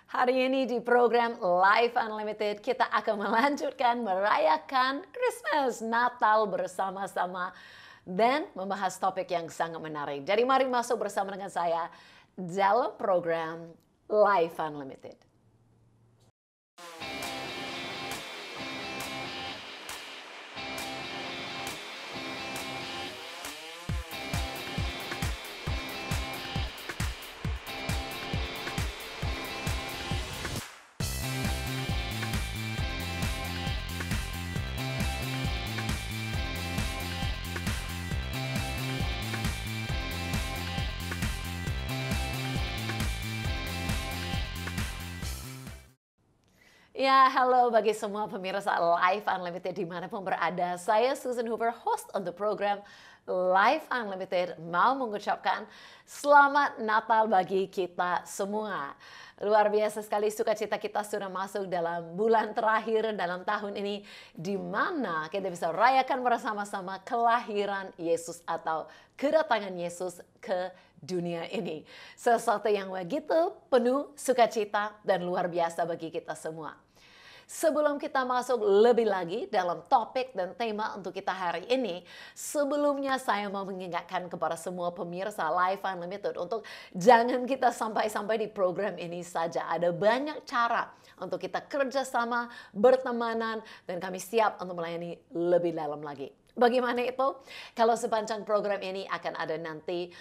Hari ini di program Life Unlimited kita akan melanjutkan merayakan Christmas, Natal bersama-sama dan membahas topik yang sangat menarik. Jadi mari masuk bersama dengan saya dalam program Life Unlimited. Ya, halo bagi semua pemirsa Life Unlimited dimanapun berada. Saya Susan Hoover, host on the program Life Unlimited, mau mengucapkan Selamat Natal bagi kita semua. Luar biasa sekali sukacita kita sudah masuk dalam bulan terakhir dalam tahun ini, di mana kita bisa rayakan bersama-sama kelahiran Yesus atau kedatangan Yesus ke dunia ini. Sesuatu yang begitu penuh sukacita dan luar biasa bagi kita semua. Sebelum kita masuk lebih lagi dalam topik dan tema untuk kita hari ini, sebelumnya saya mau mengingatkan kepada semua pemirsa Life Unlimited untuk jangan kita sampai-sampai di program ini saja. Ada banyak cara untuk kita kerjasama, bertemanan, dan kami siap untuk melayani lebih dalam lagi. Bagaimana itu? Kalau sepanjang program ini akan ada nanti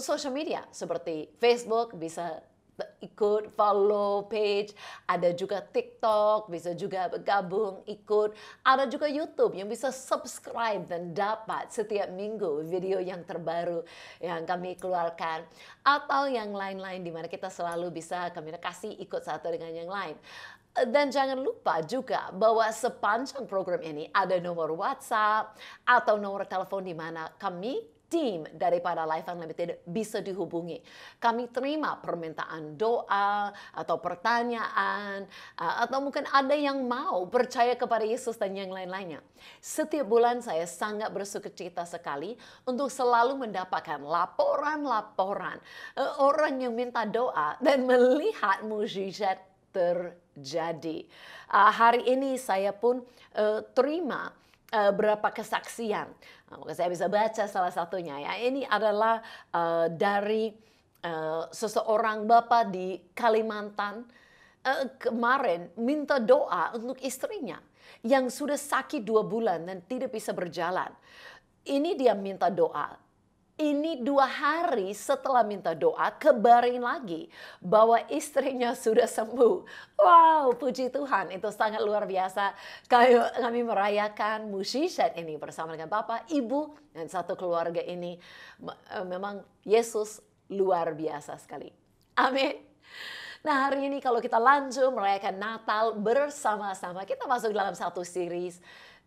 social media seperti Facebook, bisa ikut follow page, ada juga TikTok, bisa juga bergabung ikut, ada juga YouTube yang bisa subscribe dan dapat setiap minggu video yang terbaru yang kami keluarkan, atau yang lain-lain di mana kita selalu bisa komunikasi ikut satu dengan yang lain. Dan jangan lupa juga bahwa sepanjang program ini ada nomor WhatsApp atau nomor telepon di mana kami tim daripada Life Unlimited bisa dihubungi. Kami terima permintaan doa atau pertanyaan, atau mungkin ada yang mau percaya kepada Yesus dan yang lain-lainnya. Setiap bulan saya sangat bersukacita sekali untuk selalu mendapatkan laporan-laporan orang yang minta doa dan melihat mukjizat terjadi. Hari ini saya pun terima berapa kesaksian. Maka saya bisa baca salah satunya ya. Ini adalah dari seseorang bapak di Kalimantan kemarin minta doa untuk istrinya yang sudah sakit 2 bulan dan tidak bisa berjalan. Ini dia minta doa. Ini 2 hari setelah minta doa, kabarin lagi bahwa istrinya sudah sembuh. Wow, puji Tuhan, itu sangat luar biasa. Kami merayakan mukjizat ini bersama dengan Bapak, Ibu, dan satu keluarga ini. Memang Yesus luar biasa sekali. Amin. Nah, hari ini kalau kita lanjut merayakan Natal bersama-sama, kita masuk dalam satu series.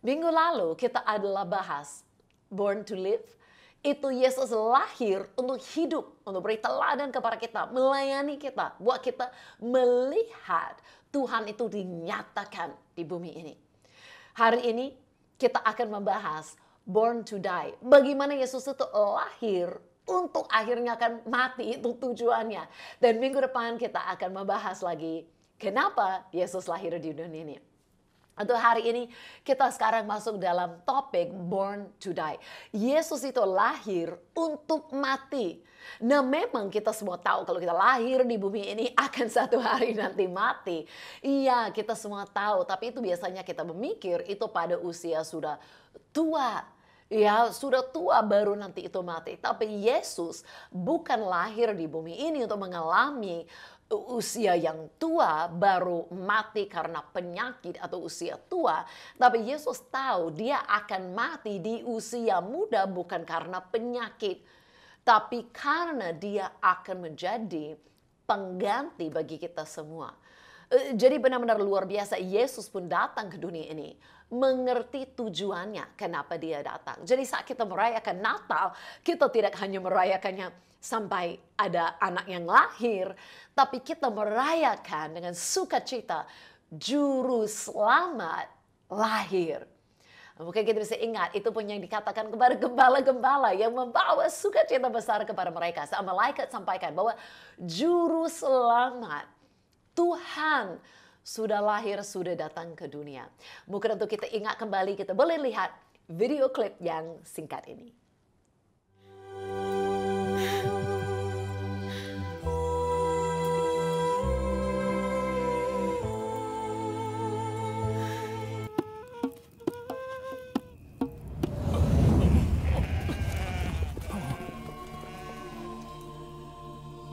Minggu lalu kita adalah bahas Born to Live. Itu Yesus lahir untuk hidup, untuk beri teladan kepada kita, melayani kita, buat kita melihat Tuhan itu dinyatakan di bumi ini. Hari ini kita akan membahas Born to Die. Bagaimana Yesus itu lahir untuk akhirnya akan mati, itu tujuannya. Dan minggu depan kita akan membahas lagi kenapa Yesus lahir di dunia ini. Untuk hari ini kita sekarang masuk dalam topik Born to Die. Yesus itu lahir untuk mati. Nah, memang kita semua tahu kalau kita lahir di bumi ini akan satu hari nanti mati. Iya, kita semua tahu, tapi itu biasanya kita memikir itu pada usia sudah tua. Ya, sudah tua baru nanti itu mati. Tapi Yesus bukan lahir di bumi ini untuk mengalami usia yang tua baru mati karena penyakit atau usia tua. Tapi Yesus tahu dia akan mati di usia muda bukan karena penyakit. Tapi karena dia akan menjadi pengganti bagi kita semua. Jadi benar-benar luar biasa, Yesus pun datang ke dunia ini mengerti tujuannya kenapa dia datang. Jadi saat kita merayakan Natal, kita tidak hanya merayakannya sampai ada anak yang lahir, tapi kita merayakan dengan sukacita juru selamat lahir. Mungkin kita bisa ingat, itu pun yang dikatakan kepada gembala-gembala yang membawa sukacita besar kepada mereka. Saat malaikat sampaikan bahwa juru selamat Tuhan sudah lahir, sudah datang ke dunia. Mungkin untuk kita ingat kembali, kita boleh lihat video klip yang singkat ini.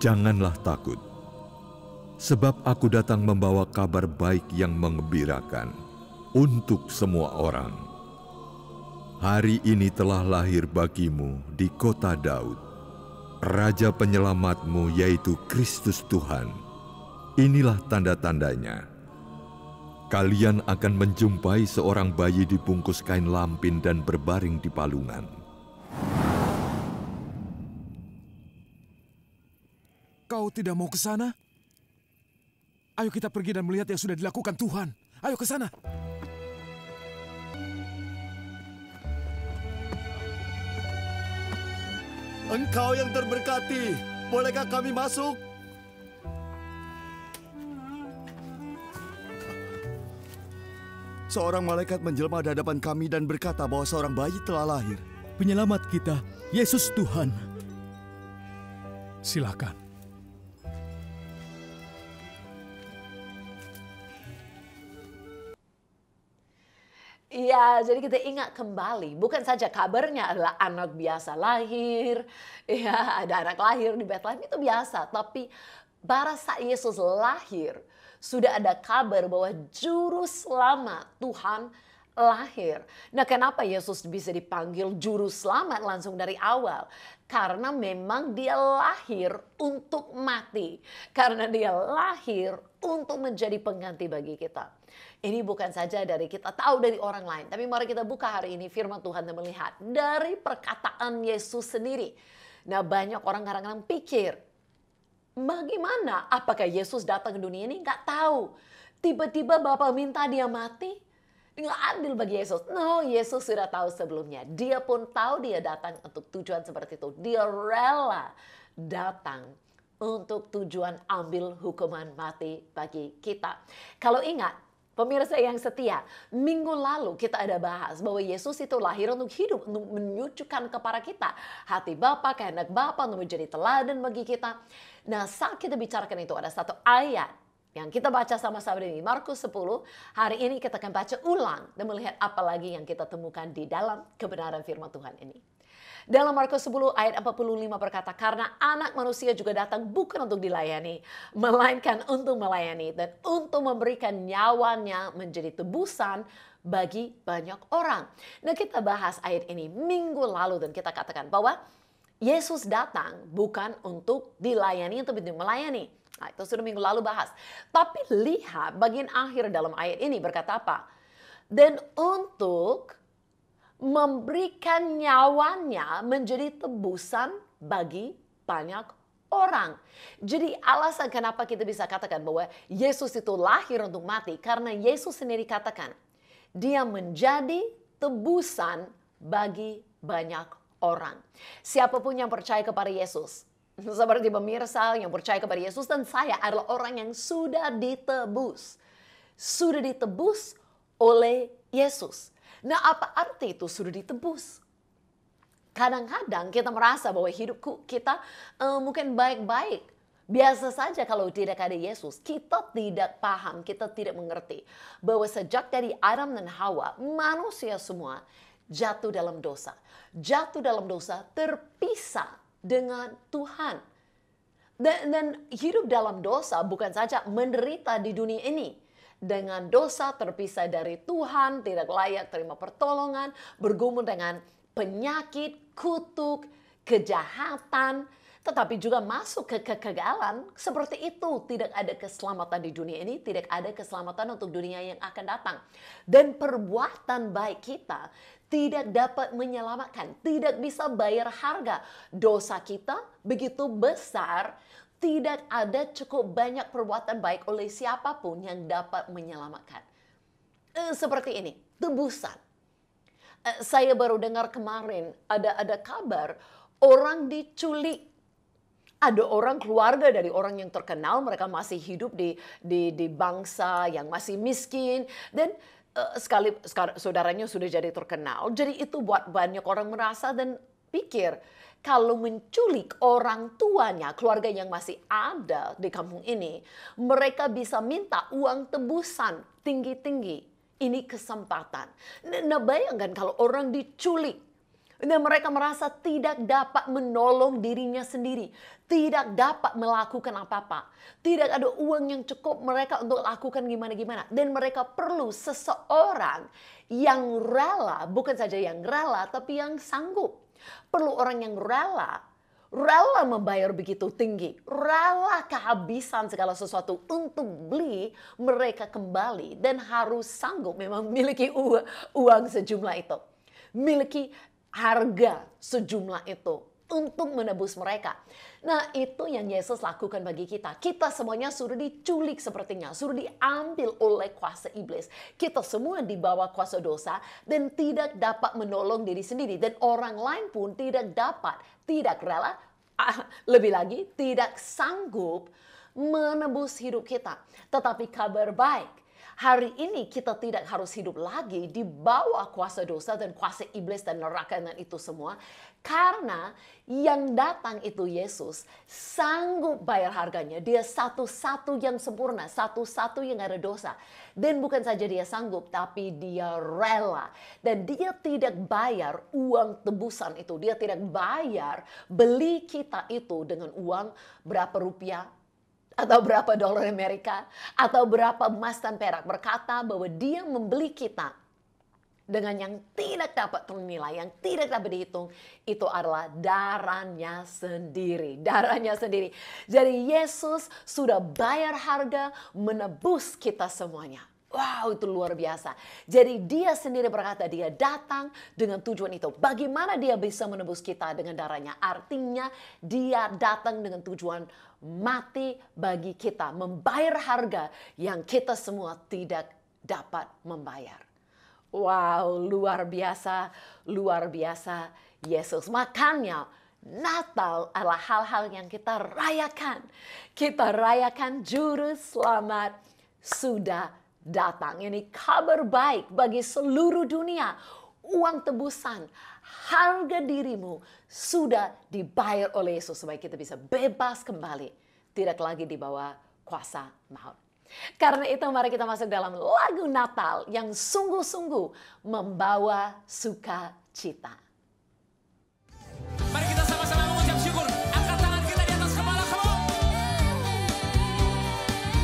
Janganlah takut, sebab aku datang membawa kabar baik yang menggembirakan untuk semua orang. Hari ini telah lahir bagimu di kota Daud, Raja penyelamatmu yaitu Kristus Tuhan. Inilah tanda-tandanya. Kalian akan menjumpai seorang bayi dibungkus kain lampin dan berbaring di palungan. Kau tidak mau ke sana? Ayo kita pergi dan melihat yang sudah dilakukan Tuhan. Ayo ke sana. Engkau yang terberkati, bolehkah kami masuk? Seorang malaikat menjelma di hadapan kami dan berkata bahwa seorang bayi telah lahir. Penyelamat kita, Yesus Tuhan. Silakan. Iya, jadi kita ingat kembali, bukan saja kabarnya adalah anak biasa lahir, ya ada anak lahir di Bethlehem itu biasa, tapi pada saat Yesus lahir, sudah ada kabar bahwa juru selamat Tuhan lahir. Nah, kenapa Yesus bisa dipanggil juru selamat langsung dari awal? Karena memang dia lahir untuk mati. Karena dia lahir untuk menjadi pengganti bagi kita. Ini bukan saja dari kita tahu dari orang lain. Tapi mari kita buka hari ini firman Tuhan dan melihat dari perkataan Yesus sendiri. Nah, banyak orang kadang-kadang pikir, bagaimana? Apakah Yesus datang ke dunia ini? Nggak tahu. Tiba-tiba Bapa minta dia mati? Nggak adil bagi Yesus. No, Yesus sudah tahu sebelumnya. Dia pun tahu dia datang untuk tujuan seperti itu. Dia rela datang untuk tujuan ambil hukuman mati bagi kita. Kalau ingat, pemirsa yang setia, minggu lalu kita ada bahas bahwa Yesus itu lahir untuk hidup, untuk menunjukkan kepada kita hati Bapa, kehendak Bapa, untuk menjadi teladan bagi kita. Nah, saat kita bicarakan itu ada satu ayat yang kita baca sama-sama ini, Markus 10. Hari ini kita akan baca ulang dan melihat apa lagi yang kita temukan di dalam kebenaran firman Tuhan ini. Dalam Markus 10 ayat 45 berkata, karena anak manusia juga datang bukan untuk dilayani, melainkan untuk melayani dan untuk memberikan nyawanya menjadi tebusan bagi banyak orang. Nah, kita bahas ayat ini minggu lalu dan kita katakan bahwa Yesus datang bukan untuk dilayani, untuk melayani. Nah, itu sudah minggu lalu bahas. Tapi lihat bagian akhir dalam ayat ini berkata apa? Dan untuk memberikan nyawanya menjadi tebusan bagi banyak orang. Jadi alasan kenapa kita bisa katakan bahwa Yesus itu lahir untuk mati. Karena Yesus sendiri katakan, dia menjadi tebusan bagi banyak orang. Siapapun yang percaya kepada Yesus, seperti pemirsa yang percaya kepada Yesus dan saya adalah orang yang sudah ditebus. Sudah ditebus oleh Yesus. Nah, apa arti itu sudah ditebus? Kadang-kadang kita merasa bahwa hidupku kita mungkin baik-baik. Biasa saja kalau tidak ada Yesus. Kita tidak paham, kita tidak mengerti. Bahwa sejak dari Adam dan Hawa, manusia semua jatuh dalam dosa. Jatuh dalam dosa, terpisah dengan Tuhan. Dan hidup dalam dosa bukan saja menderita di dunia ini. Dengan dosa terpisah dari Tuhan, tidak layak terima pertolongan, bergumul dengan penyakit, kutuk, kejahatan, tetapi juga masuk ke kegagalan. Seperti itu, tidak ada keselamatan di dunia ini, tidak ada keselamatan untuk dunia yang akan datang. Dan perbuatan baik kita tidak dapat menyelamatkan, tidak bisa bayar harga. Dosa kita begitu besar, tidak ada cukup banyak perbuatan baik oleh siapapun yang dapat menyelamatkan. Seperti ini, tebusan. Saya baru dengar kemarin ada kabar orang diculik. Ada orang keluarga dari orang yang terkenal, mereka masih hidup di bangsa yang masih miskin. Dan saudaranya sudah jadi terkenal. Jadi itu buat banyak orang merasa dan pikir, kalau menculik orang tuanya, keluarga yang masih ada di kampung ini, mereka bisa minta uang tebusan tinggi-tinggi. Ini kesempatan. Nah, bayangkan kalau orang diculik. Dan mereka merasa tidak dapat menolong dirinya sendiri. Tidak dapat melakukan apa-apa. Tidak ada uang yang cukup mereka untuk lakukan gimana-gimana. Dan mereka perlu seseorang yang rela, bukan saja yang rela, tapi yang sanggup. Perlu orang yang rela membayar begitu tinggi. Rela kehabisan segala sesuatu untuk beli mereka kembali. Dan harus sanggup memang memiliki uang sejumlah itu. Miliki harga sejumlah itu untuk menebus mereka. Nah, itu yang Yesus lakukan bagi kita. Kita semuanya sudah diculik sepertinya, sudah diambil oleh kuasa iblis. Kita semua di bawah kuasa dosa dan tidak dapat menolong diri sendiri. Dan orang lain pun tidak dapat, tidak rela, lebih lagi tidak sanggup menebus hidup kita. Tetapi kabar baik, hari ini kita tidak harus hidup lagi di bawah kuasa dosa dan kuasa iblis dan neraka dan itu semua. Karena yang datang itu Yesus sanggup bayar harganya. Dia satu-satu yang sempurna, satu-satu yang ada dosa. Dan bukan saja dia sanggup, tapi dia rela. Dan dia tidak bayar uang tebusan itu. Dia tidak bayar beli kita itu dengan uang berapa rupiah, atau berapa dolar Amerika, atau berapa emas dan perak. Berkata bahwa dia membeli kita dengan yang tidak dapat ternilai, yang tidak dapat dihitung. Itu adalah darahnya sendiri. Darahnya sendiri. Jadi Yesus sudah bayar harga menebus kita semuanya. Wow, itu luar biasa. Jadi dia sendiri berkata dia datang dengan tujuan itu. Bagaimana dia bisa menebus kita dengan darahnya? Artinya dia datang dengan tujuan mati bagi kita. Membayar harga yang kita semua tidak dapat membayar. Wow, luar biasa Yesus. Makanya Natal adalah hal-hal yang kita rayakan. Kita rayakan Juru Selamat sudah datang. Ini kabar baik bagi seluruh dunia. Uang tebusan, harga dirimu sudah dibayar oleh Yesus supaya kita bisa bebas kembali. Tidak lagi di bawah kuasa maut. Karena itu mari kita masuk dalam lagu Natal yang sungguh-sungguh membawa sukacita. Mari kita sama-sama mengucap syukur. Angkat tangan kita di atas kepala kamu.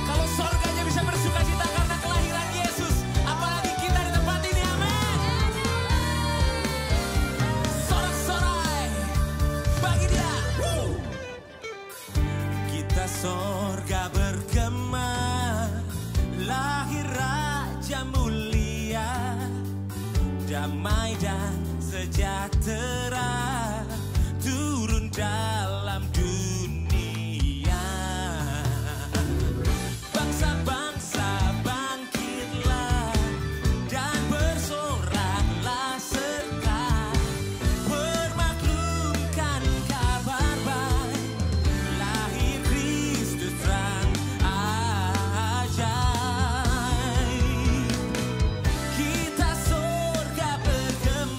Kalau surganya bisa bersukacita karena kelahiran Yesus, apalagi kita di tempat ini, amin. Sorak-sorai bagi dia. Kita surga bergema, lahir Raja mulia, damai dan sejahtera turun dalam dunia. Bangsa-bangsa bangkitlah dan bersoraklah serta permaklumkan kabar baik, lahir Kristus terang ajaib. Kita surga bergema,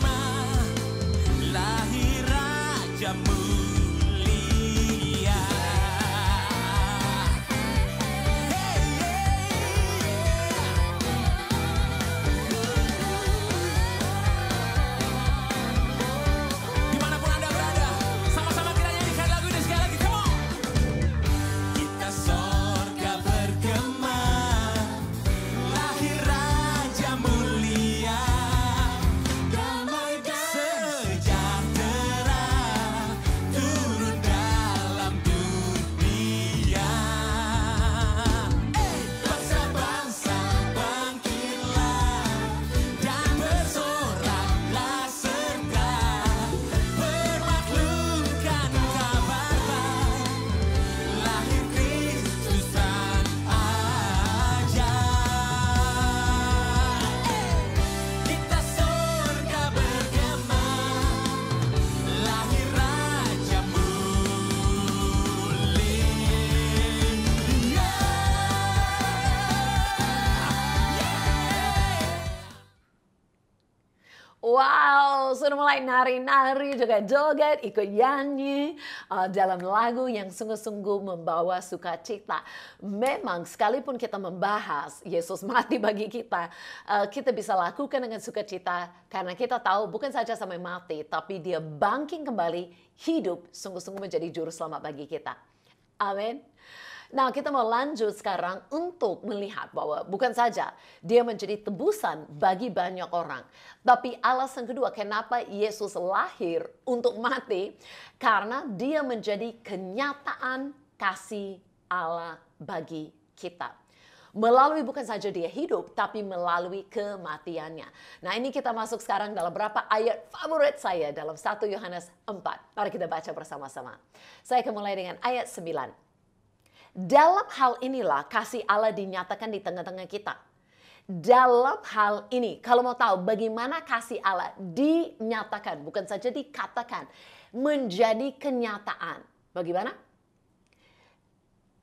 Wow, sudah mulai nari-nari, juga joget, ikut nyanyi dalam lagu yang sungguh-sungguh membawa sukacita. Memang sekalipun kita membahas Yesus mati bagi kita, kita bisa lakukan dengan sukacita karena kita tahu bukan saja sampai mati, tapi dia bangkit kembali, hidup, sungguh-sungguh menjadi juru selamat bagi kita. Amin. Nah, kita mau lanjut sekarang untuk melihat bahwa bukan saja dia menjadi tebusan bagi banyak orang. Tapi alasan kedua kenapa Yesus lahir untuk mati, karena dia menjadi kenyataan kasih Allah bagi kita. Melalui bukan saja dia hidup, tapi melalui kematiannya. Nah, ini kita masuk sekarang dalam beberapa ayat favorit saya dalam 1 Yohanes 4. Mari kita baca bersama-sama. Saya akan mulai dengan ayat 9. Dalam hal inilah kasih Allah dinyatakan di tengah-tengah kita. Dalam hal ini, kalau mau tahu bagaimana kasih Allah dinyatakan, bukan saja dikatakan, menjadi kenyataan. Bagaimana?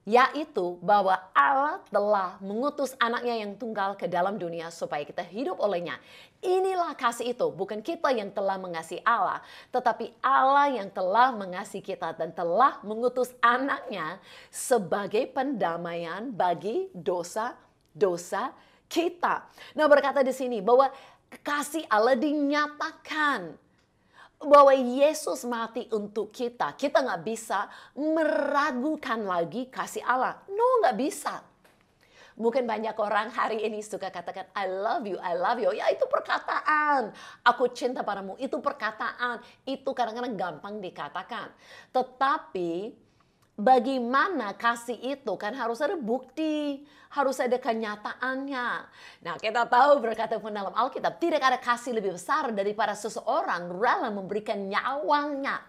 Yaitu bahwa Allah telah mengutus anaknya yang tunggal ke dalam dunia supaya kita hidup olehnya. Inilah kasih itu, bukan kita yang telah mengasihi Allah, tetapi Allah yang telah mengasihi kita dan telah mengutus anaknya sebagai pendamaian bagi dosa-dosa kita. Nah, berkata di sini bahwa kasih Allah dinyatakan. Bahwa Yesus mati untuk kita. Kita nggak bisa meragukan lagi kasih Allah. No, nggak bisa. Mungkin banyak orang hari ini suka katakan, I love you, I love you. Ya, itu perkataan. Aku cinta padamu, itu perkataan. Itu kadang-kadang gampang dikatakan. Tetapi bagaimana kasih itu kan harus ada bukti, harus ada kenyataannya. Nah, kita tahu berkata pun dalam Alkitab, tidak ada kasih lebih besar daripada seseorang rela memberikan nyawanya.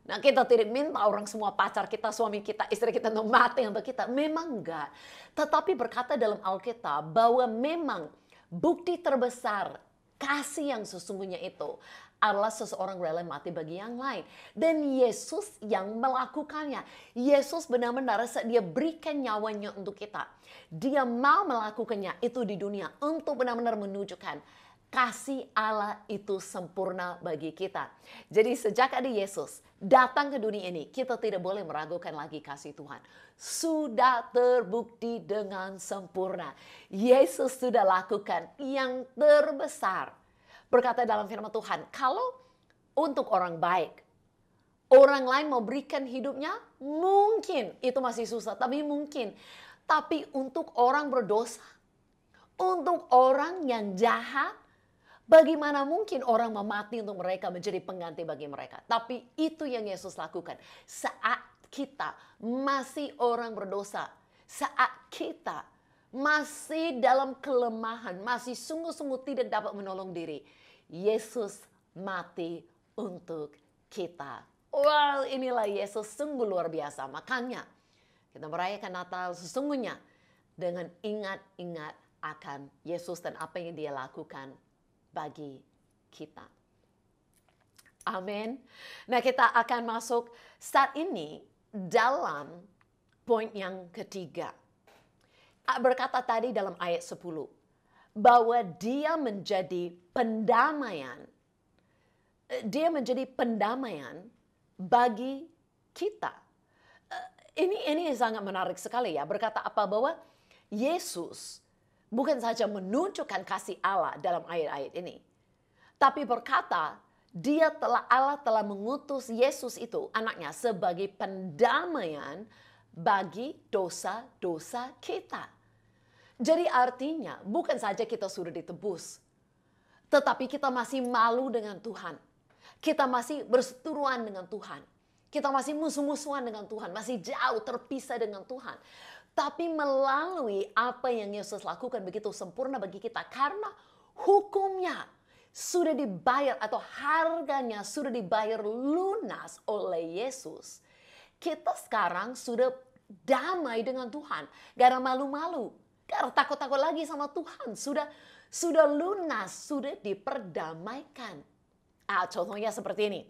Nah, kita tidak minta orang semua pacar kita, suami kita, istri kita untuk mati untuk kita. Memang enggak. Tetapi berkata dalam Alkitab bahwa memang bukti terbesar kasih yang sesungguhnya itu adalah seseorang rela mati bagi yang lain. Dan Yesus yang melakukannya. Yesus benar-benar dia berikan nyawanya untuk kita. Dia mau melakukannya itu di dunia untuk benar-benar menunjukkan kasih Allah itu sempurna bagi kita. Jadi sejak ada Yesus datang ke dunia ini, kita tidak boleh meragukan lagi kasih Tuhan. Sudah terbukti dengan sempurna. Yesus sudah lakukan yang terbesar. Berkata dalam firman Tuhan, kalau untuk orang baik, orang lain mau berikan hidupnya, mungkin itu masih susah, tapi mungkin. Tapi untuk orang berdosa, untuk orang yang jahat, bagaimana mungkin orang mau mati untuk mereka menjadi pengganti bagi mereka. Tapi itu yang Yesus lakukan. Saat kita masih orang berdosa, saat kita masih dalam kelemahan, masih sungguh-sungguh tidak dapat menolong diri, Yesus mati untuk kita. Wow, inilah Yesus sungguh luar biasa. Makanya kita merayakan Natal sesungguhnya dengan ingat-ingat akan Yesus dan apa yang dia lakukan bagi kita. Amin. Nah, kita akan masuk saat ini dalam poin yang ketiga. Berkata tadi dalam ayat 10 bahwa dia menjadi pendamaian. Dia menjadi pendamaian bagi kita. Ini sangat menarik sekali ya. Berkata apa bahwa Yesus bukan saja menunjukkan kasih Allah dalam ayat-ayat ini, tapi berkata Allah telah mengutus Yesus itu anaknya sebagai pendamaian bagi dosa-dosa kita. Jadi artinya bukan saja kita sudah ditebus, tetapi kita masih malu dengan Tuhan. Kita masih berseteruan dengan Tuhan. Kita masih musuh-musuhan dengan Tuhan, masih jauh terpisah dengan Tuhan. Tapi melalui apa yang Yesus lakukan begitu sempurna bagi kita, karena hukumnya sudah dibayar atau harganya sudah dibayar lunas oleh Yesus. Kita sekarang sudah damai dengan Tuhan, gak ada malu-malu. Karena takut-takut lagi sama Tuhan. Sudah lunas, sudah diperdamaikan. Contohnya seperti ini.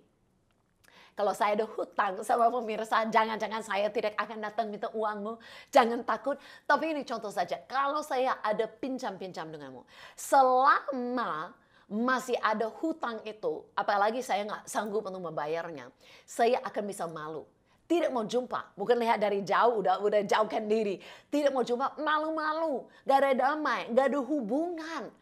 Kalau saya ada hutang sama pemirsa, jangan-jangan saya tidak akan datang minta uangmu. Jangan takut. Tapi ini contoh saja. Kalau saya ada pinjam-pinjam denganmu. Selama masih ada hutang itu, apalagi saya nggak sanggup untuk membayarnya, saya akan bisa malu. Tidak mau jumpa, bukan lihat dari jauh, udah jauhkan diri. Tidak mau jumpa, malu-malu, gak ada damai, gak ada hubungan.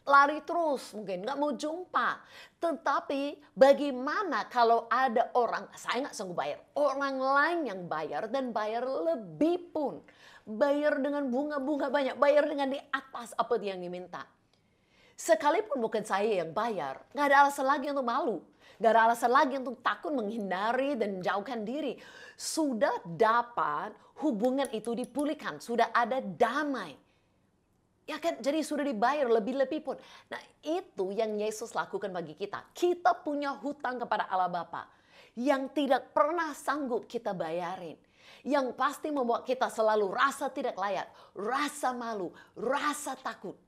Lari terus, mungkin nggak mau jumpa. Tetapi bagaimana kalau ada orang, saya nggak sanggup bayar, orang lain yang bayar dan bayar lebih pun. Bayar dengan bunga-bunga banyak, bayar dengan di atas apa yang diminta. Sekalipun bukan saya yang bayar, nggak ada alasan lagi untuk malu. Nggak ada alasan lagi untuk takut, menghindari, dan jauhkan diri. Sudah dapat hubungan itu dipulihkan. Sudah ada damai. Ya kan, jadi sudah dibayar lebih-lebih pun. Nah, itu yang Yesus lakukan bagi kita. Kita punya hutang kepada Allah Bapa yang tidak pernah sanggup kita bayarin. Yang pasti membuat kita selalu rasa tidak layak, rasa malu, rasa takut.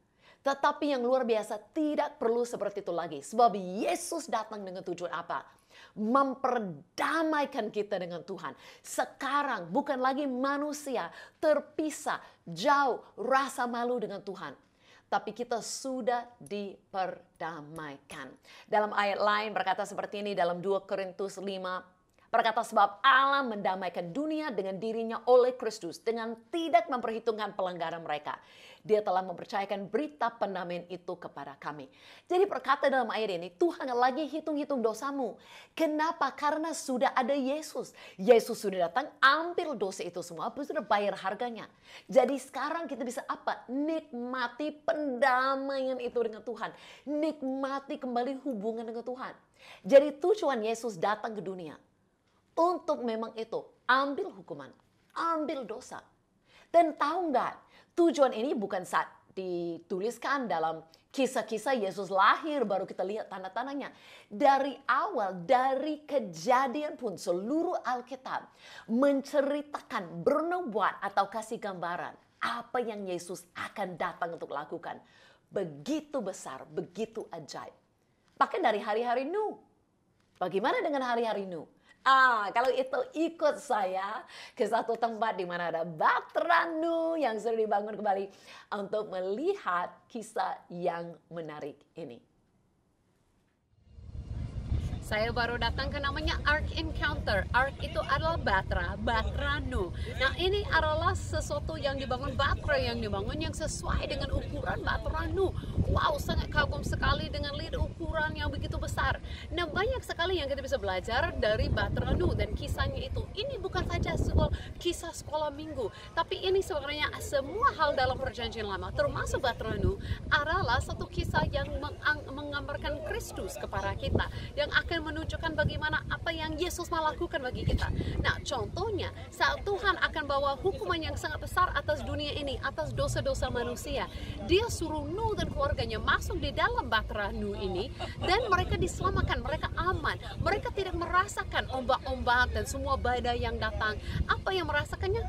Tetapi yang luar biasa tidak perlu seperti itu lagi. Sebab Yesus datang dengan tujuan apa? Memperdamaikan kita dengan Tuhan. Sekarang bukan lagi manusia terpisah, jauh, rasa malu dengan Tuhan. Tapi kita sudah diperdamaikan. Dalam ayat lain berkata seperti ini dalam 2 Korintus 5. Berkata sebab Allah mendamaikan dunia dengan dirinya oleh Kristus dengan tidak memperhitungkan pelanggaran mereka. Dia telah mempercayakan berita pendamaian itu kepada kami. Jadi berkata dalam ayat ini, Tuhan lagi hitung-hitung dosamu. Kenapa? Karena sudah ada Yesus. Yesus sudah datang, ambil dosa itu semua, sudah bayar harganya. Jadi sekarang kita bisa apa? Nikmati pendamaian itu dengan Tuhan. Nikmati kembali hubungan dengan Tuhan. Jadi tujuan Yesus datang ke dunia untuk memang itu, ambil hukuman, ambil dosa. Dan tahu nggak, tujuan ini bukan saat dituliskan dalam kisah-kisah Yesus lahir baru kita lihat tanda-tandanya. Dari awal, dari kejadian pun seluruh Alkitab menceritakan, bernubuat atau kasih gambaran apa yang Yesus akan datang untuk lakukan. Begitu besar, begitu ajaib. Bahkan dari hari-hari Nuh. Bagaimana dengan hari-hari Nuh? Kalau itu ikut saya ke satu tempat di mana ada Bahtera Nuh yang sudah dibangun kembali untuk melihat kisah yang menarik ini. Saya baru datang ke namanya Ark Encounter. Ark itu adalah Bahtera Nuh. Nah, ini adalah sesuatu yang dibangun Bahtera, yang dibangun yang sesuai dengan ukuran Bahtera Nuh. Wow, sangat kagum sekali dengan lihat ukuran yang begitu besar. Nah, banyak sekali yang kita bisa belajar dari Bahtera Nuh dan kisahnya itu. Ini bukan saja kisah sekolah minggu, tapi ini sebenarnya semua hal dalam perjanjian lama, termasuk Bahtera Nuh, adalah satu kisah yang menggambarkan Kristus kepada kita, yang akan menunjukkan bagaimana apa yang Yesus melakukan bagi kita. Nah, contohnya saat Tuhan akan bawa hukuman yang sangat besar atas dunia ini, atas dosa-dosa manusia, Dia suruh Nuh dan keluarganya masuk di dalam Bahtera Nuh ini, dan mereka diselamatkan, mereka aman, mereka tidak merasakan ombak-ombak dan semua badai yang datang. Apa yang merasakannya?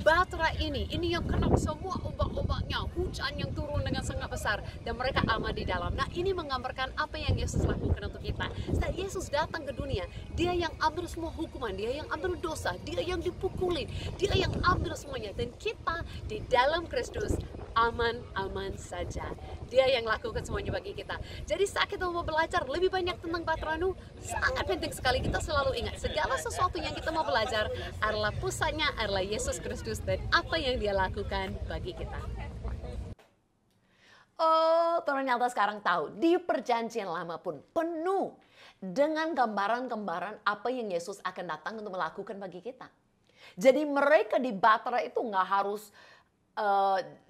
Bahtera ini yang kena semua ombak-ombaknya, hujan yang turun dengan sangat besar, dan mereka aman di dalam. Nah, ini menggambarkan apa yang Yesus lakukan untuk kita. Saat Yesus datang ke dunia, Dia yang ambil semua hukuman, Dia yang ambil dosa, Dia yang dipukulin, Dia yang ambil semuanya, dan kita di dalam Kristus aman-aman saja. Dia yang lakukan semuanya bagi kita. Jadi saat kita mau belajar lebih banyak tentang Bahtera Nuh, sangat penting sekali kita selalu ingat segala sesuatu yang kita mau belajar adalah pusatnya adalah Yesus Kristus dan apa yang Dia lakukan bagi kita. Oh, ternyata sekarang tahu, di perjanjian lama pun penuh dengan gambaran-gambaran apa yang Yesus akan datang untuk melakukan bagi kita. Jadi mereka di Bahtera itu nggak harus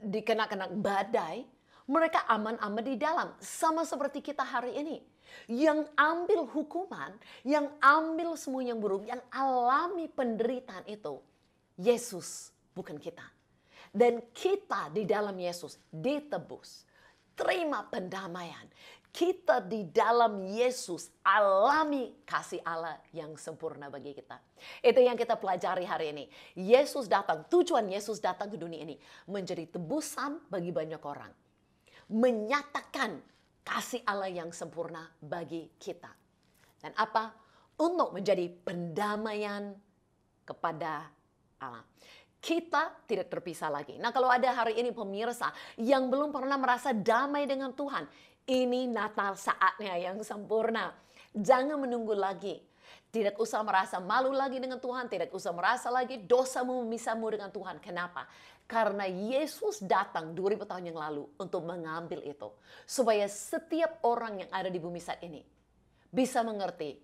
dikena-kena badai, mereka aman-aman di dalam. Sama seperti kita hari ini. Yang ambil hukuman, yang ambil semua yang buruk, yang alami penderitaan itu, Yesus, bukan kita. Dan kita di dalam Yesus ditebus. Terima pendamaian. Kita di dalam Yesus alami kasih Allah yang sempurna bagi kita. Itu yang kita pelajari hari ini. Yesus datang, tujuan Yesus datang ke dunia ini menjadi tebusan bagi banyak orang. Menyatakan kasih Allah yang sempurna bagi kita. Dan apa? Untuk menjadi pendamaian kepada Allah. Kita tidak terpisah lagi. Nah, kalau ada hari ini pemirsa yang belum pernah merasa damai dengan Tuhan, Ini Natal saatnya yang sempurna. Jangan menunggu lagi. Tidak usah merasa malu lagi dengan Tuhan. Tidak usah merasa lagi dosamu memisahmu dengan Tuhan. Kenapa? Karena Yesus datang 2000 tahun yang lalu untuk mengambil itu. Supaya setiap orang yang ada di bumi saat ini bisa mengerti.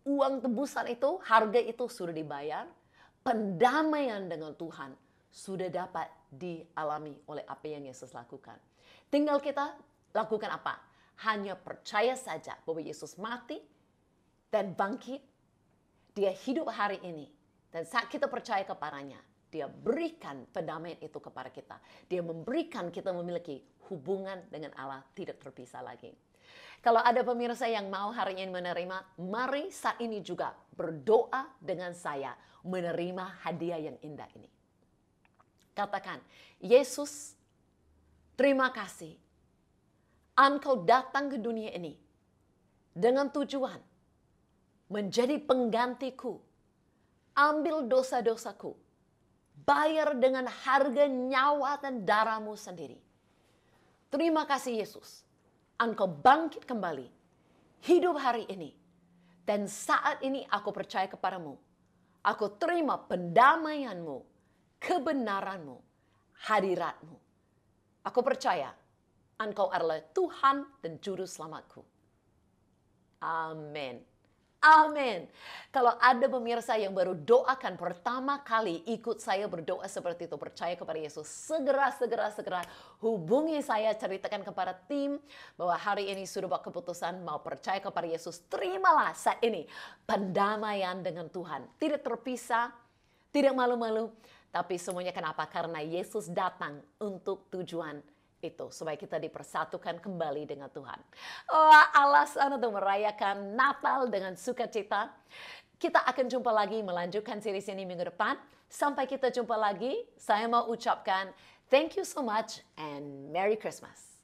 Uang tebusan itu, harga itu sudah dibayar. Pendamaian dengan Tuhan sudah dapat dialami oleh apa yang Yesus lakukan. Tinggal kita lakukan apa? Hanya percaya saja bahwa Yesus mati dan bangkit. Dia hidup hari ini. Dan saat kita percaya kepadanya, dia berikan pendamaian itu kepada kita. Dia memberikan kita memiliki hubungan dengan Allah tidak terpisah lagi. Kalau ada pemirsa yang mau hari ini menerima, mari saat ini juga berdoa dengan saya menerima hadiah yang indah ini. Katakan, Yesus, terima kasih. Engkau datang ke dunia ini dengan tujuan menjadi penggantiku. Ambil dosa-dosaku. Bayar dengan harga nyawa dan darahmu sendiri. Terima kasih Yesus. Engkau bangkit kembali. Hidup hari ini. Dan saat ini aku percaya kepadamu. Aku terima pendamaianmu. Kebenaranmu. Hadiratmu. Aku percaya. Engkau adalah Tuhan dan Juru Selamatku. Amin. Amin. Kalau ada pemirsa yang baru doakan pertama kali ikut saya berdoa seperti itu, percaya kepada Yesus, segera hubungi saya, ceritakan kepada tim bahwa hari ini sudah buat keputusan mau percaya kepada Yesus. Terimalah saat ini pendamaian dengan Tuhan. Tidak terpisah, tidak malu-malu, tapi semuanya kenapa? Karena Yesus datang untuk tujuan itu, supaya kita dipersatukan kembali dengan Tuhan. Alasan untuk merayakan Natal dengan sukacita. Kita akan jumpa lagi melanjutkan series ini minggu depan. Sampai kita jumpa lagi, saya mau ucapkan thank you so much and Merry Christmas.